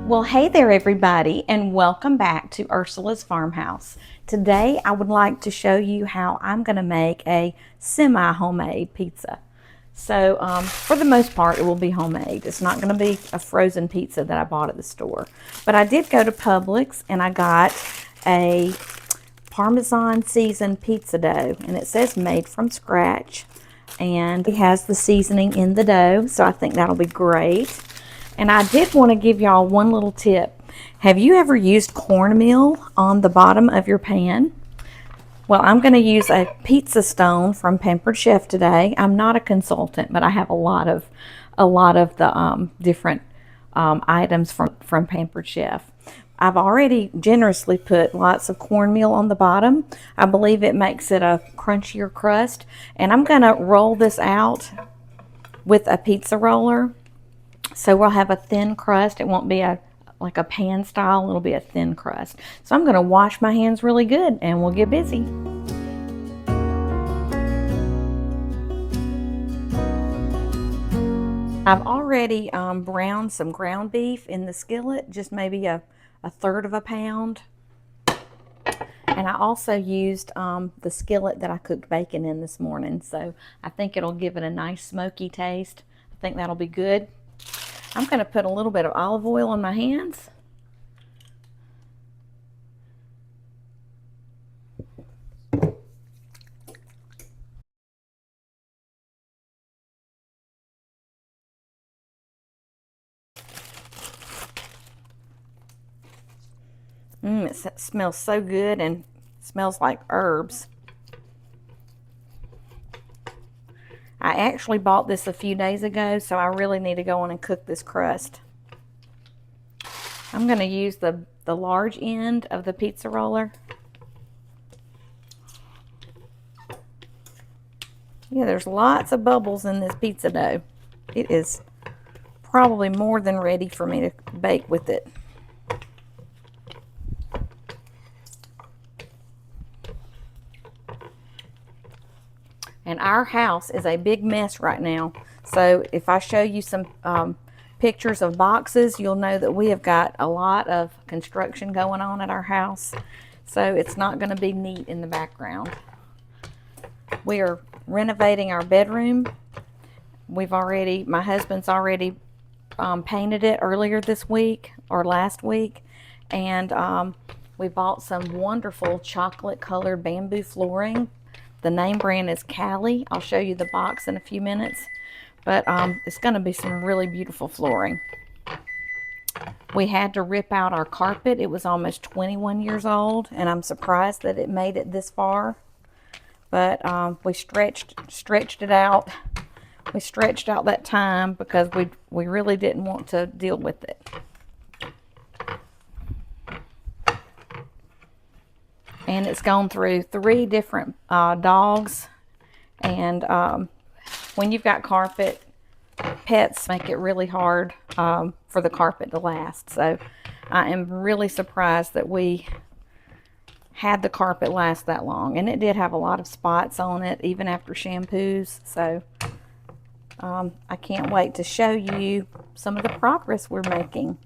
Well, hey there everybody, and welcome back to Ursula's Farmhouse. Today I would like to show you how I'm going to make a semi-homemade pizza. So for the most part it will be homemade. It's not going to be a frozen pizza that I bought at the store. But I did go to Publix and I got a Parmesan seasoned pizza dough, and it says made from scratch, and it has the seasoning in the dough, so I think that'll be great. And I did want to give y'all one little tip. Have you ever used cornmeal on the bottom of your pan? Well, I'm going to use a pizza stone from Pampered Chef today. I'm not a consultant, but I have a lot of the different items from Pampered Chef. I've already generously put lots of cornmeal on the bottom. I believe it makes it a crunchier crust. And I'm going to roll this out with a pizza roller. So we'll have a thin crust. It won't be like a pan style. It'll be a thin crust. So I'm going to wash my hands really good and we'll get busy. I've already browned some ground beef in the skillet, just maybe a third of a pound. And I also used the skillet that I cooked bacon in this morning. So I think it'll give it a nice smoky taste. I think that'll be good. I'm going to put a little bit of olive oil on my hands. It smells so good and smells like herbs. I actually bought this a few days ago, so I really need to go on and cook this crust. I'm going to use the large end of the pizza roller. Yeah, there's lots of bubbles in this pizza dough. It is probably more than ready for me to bake with it. And our house is a big mess right now. So if I show you some pictures of boxes, you'll know that we have got a lot of construction going on at our house. So it's not going to be neat in the background. We are renovating our bedroom. My husband's already painted it earlier this week or last week. And we bought some wonderful chocolate colored bamboo flooring. The name brand is Cali. I'll show you the box in a few minutes, but it's going to be some really beautiful flooring. We had to rip out our carpet. It was almost 21 years old, and I'm surprised that it made it this far. But we stretched it out. We stretched out that time because we really didn't want to deal with it. And it's gone through 3 different dogs. And when you've got carpet, pets make it really hard for the carpet to last. So I am really surprised that we had the carpet last that long. And it did have a lot of spots on it, even after shampoos. So I can't wait to show you some of the progress we're making.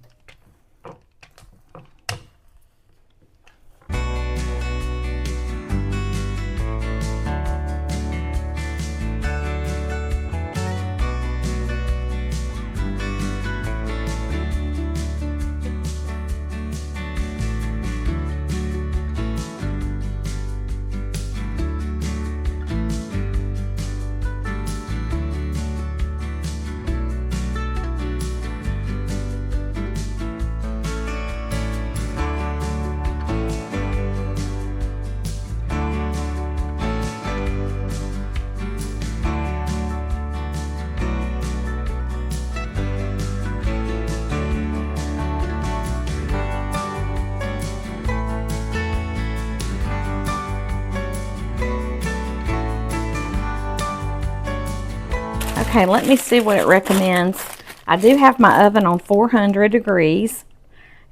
Okay, let me see what it recommends. I do have my oven on 400 degrees.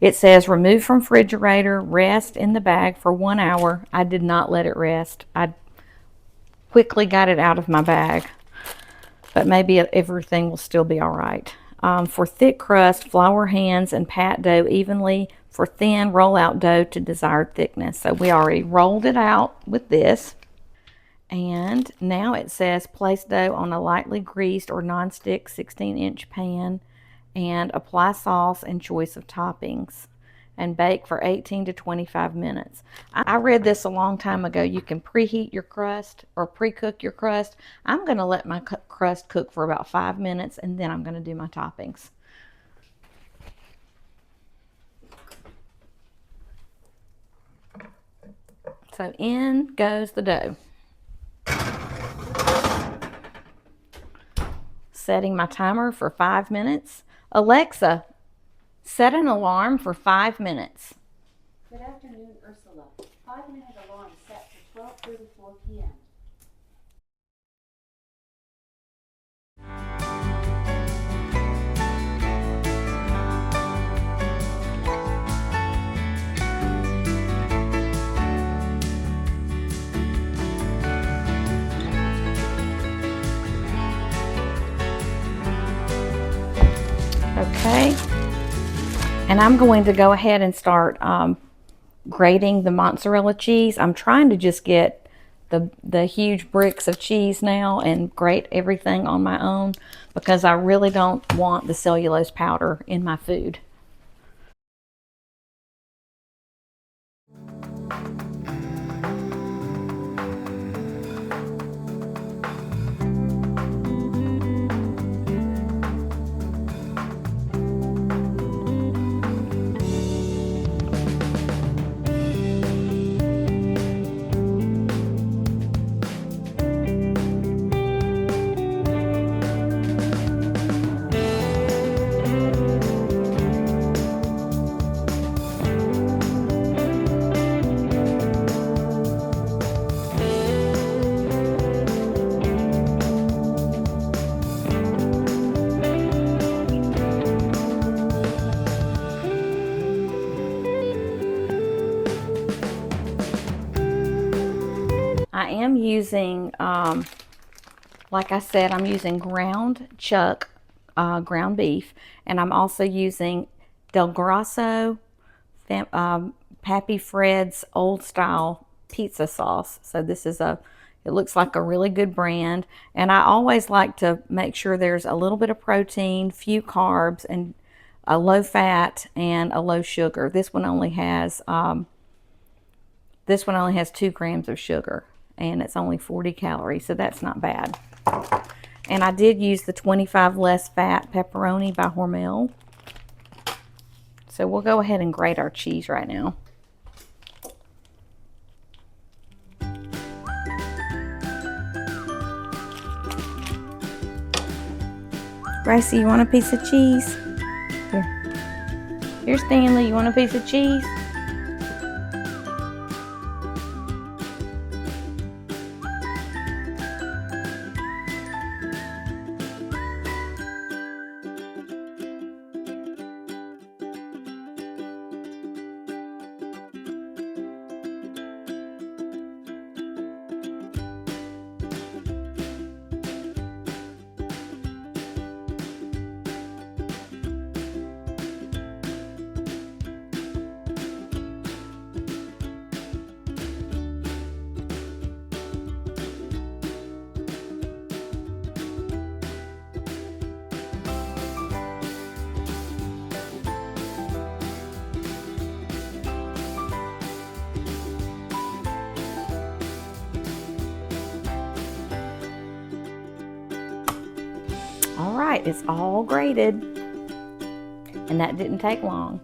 It says remove from refrigerator, rest in the bag for 1 hour. I did not let it rest. I quickly got it out of my bag, but maybe everything will still be all right. For thick crust, flour hands and pat dough evenly. For thin, roll out dough to desired thickness. So we already rolled it out with this. And now it says place dough on a lightly greased or nonstick 16-inch pan and apply sauce and choice of toppings and bake for 18 to 25 minutes. I read this a long time ago. You can preheat your crust or pre-cook your crust. I'm going to let my crust cook for about 5 minutes and then I'm going to do my toppings. So in goes the dough. Setting my timer for 5 minutes. Alexa, set an alarm for 5 minutes. Good afternoon, Ursula. 5-minute alarm set for 12:34 p.m. Okay, and I'm going to go ahead and start grating the mozzarella cheese. I'm trying to just get the huge bricks of cheese now and grate everything on my own because I really don't want the cellulose powder in my food. I am using, like I said, I'm using ground chuck ground beef, and I'm also using Del Grosso Pappy Fred's old style pizza sauce. So this is it looks like a really good brand, and I always like to make sure there's a little bit of protein, few carbs, and a low fat and a low sugar. This one only has 2 grams of sugar, and it's only 40 calories, so that's not bad. And I did use the 25 less fat pepperoni by Hormel. So we'll go ahead and grate our cheese right now. Gracie, you want a piece of cheese? Here, Stanley, you want a piece of cheese? All right, it's all grated, and that didn't take long.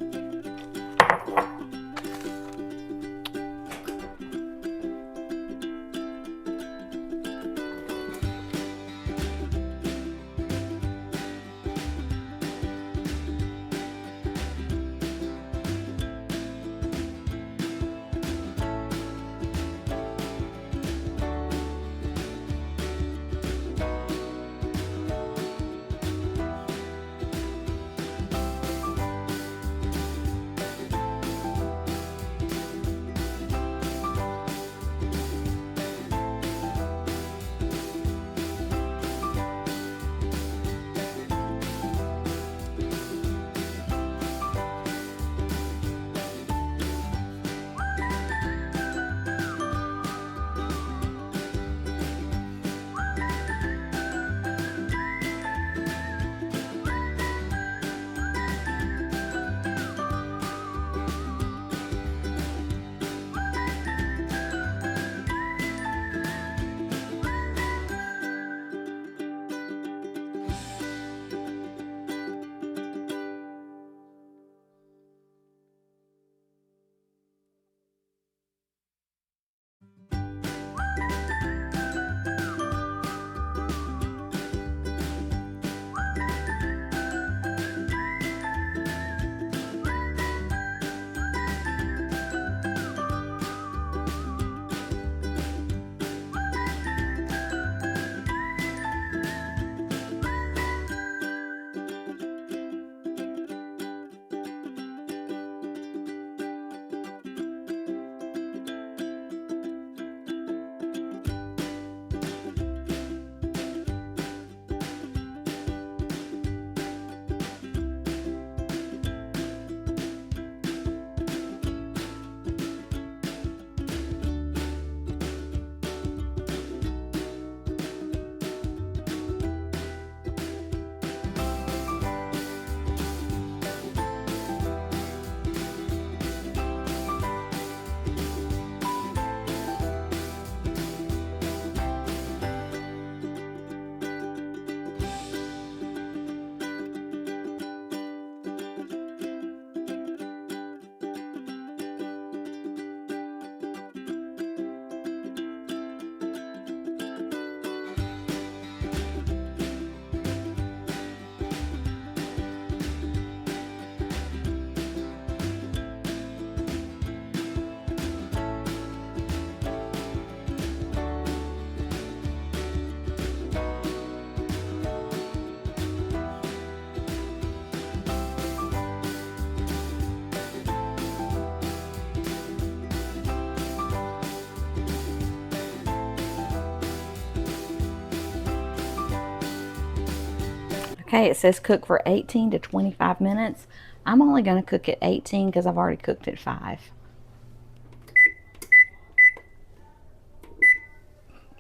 Okay, it says cook for 18 to 25 minutes. I'm only going to cook it 18 because I've already cooked it 5.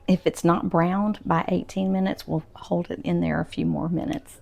If it's not browned by 18 minutes, we'll hold it in there a few more minutes.